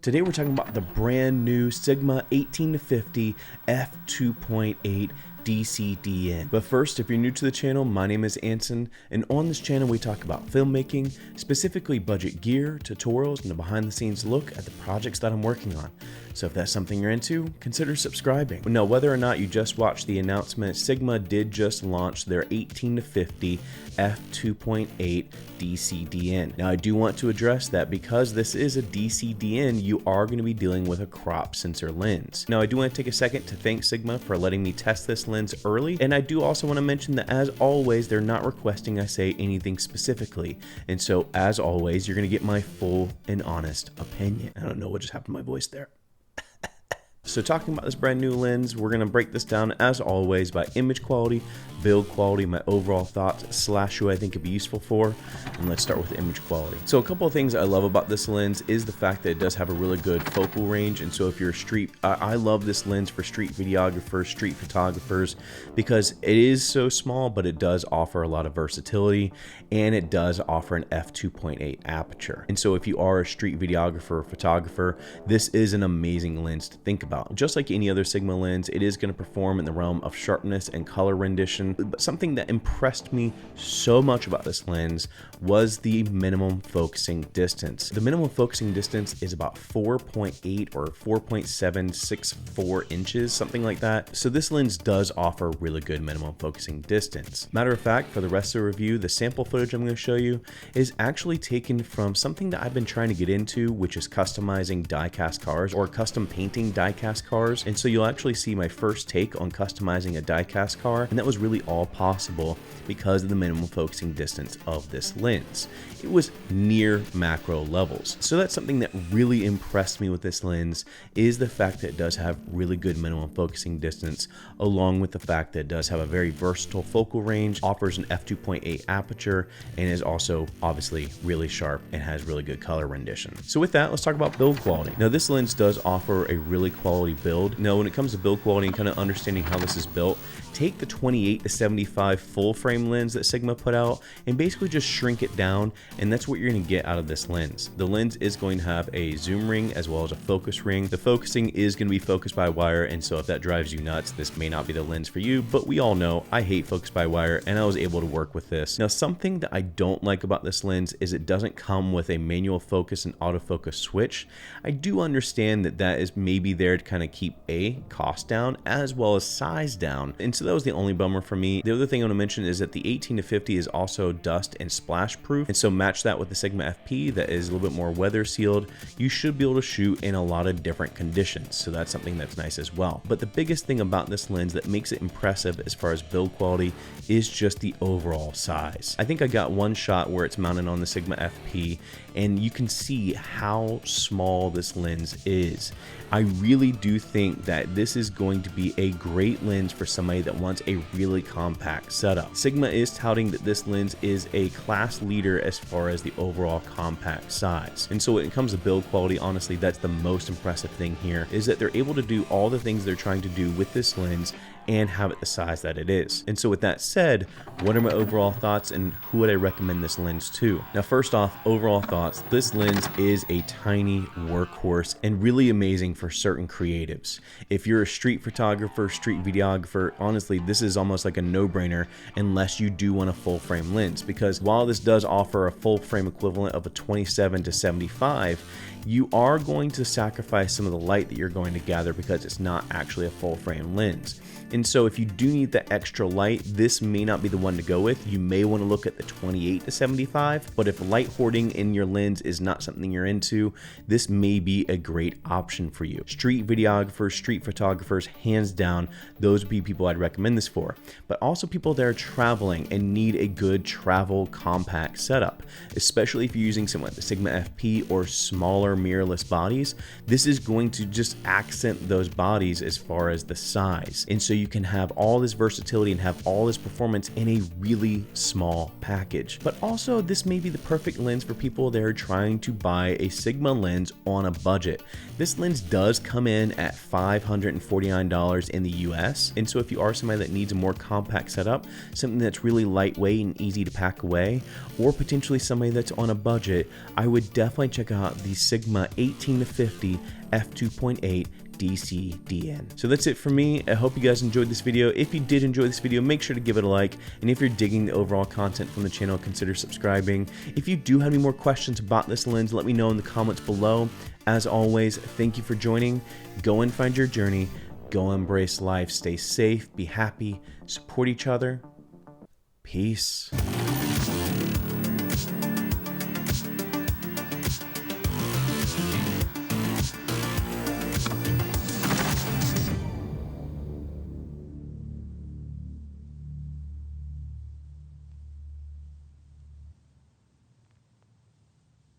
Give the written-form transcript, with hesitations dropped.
Today we're talking about the brand new Sigma 18-50 f2.8 DCDN. But first, if you're new to the channel, my name is Anson, and on this channel we talk about filmmaking, specifically budget gear, tutorials, and a behind the scenes look at the projects that I'm working on. So if that's something you're into, consider subscribing. Now, whether or not you just watched the announcement, Sigma did just launch their 18-50 f2.8 DCDN. Now, I do want to address that because this is a DCDN, you are going to be dealing with a crop sensor lens. Now, I do want to take a second to thank Sigma for letting me test this lens early, and I do also want to mention that as always, they're not requesting I say anything specifically, and so as always, you're going to get my full and honest opinion. I don't know what just happened to my voice there. So talking about this brand new lens, we're going to break this down as always by image quality, build quality, my overall thoughts, / who I think it'd be useful for, and let's start with image quality. So a couple of things I love about this lens is the fact that it does have a really good focal range, and so if you're a street, I love this lens for street videographers, street photographers, because it is so small, but it does offer a lot of versatility, and it does offer an f2.8 aperture. And so if you are a street videographer or photographer, this is an amazing lens to think about. Just like any other Sigma lens, it is going to perform in the realm of sharpness and color rendition, but something that impressed me so much about this lens was the minimum focusing distance. The minimum focusing distance is about 4.8 or 4.764 inches, something like that. So this lens does offer really good minimum focusing distance. Matter of fact, for the rest of the review, the sample footage I'm going to show you is actually taken from something that I've been trying to get into, which is customizing die-cast cars or custom painting die-cast cars. And so you'll actually see my first take on customizing a die-cast car, and that was really all possible because of the minimum focusing distance of this lens. It was near macro levels. So that's something that really impressed me with this lens, is the fact that it does have really good minimum focusing distance, along with the fact that it does have a very versatile focal range, offers an f2.8 aperture, and is also obviously really sharp and has really good color rendition. So with that, let's talk about build quality. Now this lens does offer a really quality build. Now when it comes to build quality and kind of understanding how this is built, take the 28-75 full frame lens that Sigma put out and basically just shrink it down, and that's what you're going to get out of this lens. The lens is going to have a zoom ring as well as a focus ring. The focusing is going to be focus by wire, and so if that drives you nuts, this may not be the lens for you, but we all know I hate focus by wire, and I was able to work with this. Now something that I don't like about this lens is it doesn't come with a manual focus and autofocus switch. I do understand that that is maybe there to kind of keep cost down as well as size down, and so that was the only bummer for me. The other thing I want to mention is that the 18-50 is also dust and splash proof, and so match that with the Sigma FP that is a little bit more weather sealed. You should be able to shoot in a lot of different conditions, so that's something that's nice as well. But the biggest thing about this lens that makes it impressive as far as build quality is just the overall size. I think I got one shot where it's mounted on the Sigma FP, and you can see how small this lens is. I really do think that this is going to be a great lens for somebody that wants a really compact setup. Sigma is touting that this lens is a class leader as far as the overall compact size. And so when it comes to build quality, honestly, that's the most impressive thing here, is that they're able to do all the things they're trying to do with this lens and have it the size that it is. And so with that said, what are my overall thoughts and who would I recommend this lens to? Now, first off, overall thoughts, this lens is a tiny workhorse and really amazing for certain creatives. If you're a street photographer, street videographer, honestly, this is almost like a no-brainer unless you do want a full frame lens, because while this does offer a full frame equivalent of a 27-75, you are going to sacrifice some of the light that you're going to gather because it's not actually a full frame lens. And so if you do need that extra light, this may not be the one to go with. You may want to look at the 28-75, but if light hoarding in your lens is not something you're into, this may be a great option for you. Street videographers, street photographers, hands down, those would be people I'd recommend this for. But also people that are traveling and need a good travel compact setup, especially if you're using something like the Sigma FP or smaller mirrorless bodies. This is going to just accent those bodies as far as the size. And so you can have all this versatility and have all this performance in a really small package. But also, this may be the perfect lens for people that are trying to buy a Sigma lens on a budget. This lens does come in at $549 in the US, and so if you are somebody that needs a more compact setup, something that's really lightweight and easy to pack away, or potentially somebody that's on a budget, I would definitely check out the Sigma 18-50 f2.8 DC-DN. So that's it for me. I hope you guys enjoyed this video. If you did enjoy this video, make sure to give it a like. And if you're digging the overall content from the channel, consider subscribing. If you do have any more questions about this lens, let me know in the comments below. As always, thank you for joining. Go and find your journey. Go embrace life. Stay safe, be happy, support each other. Peace.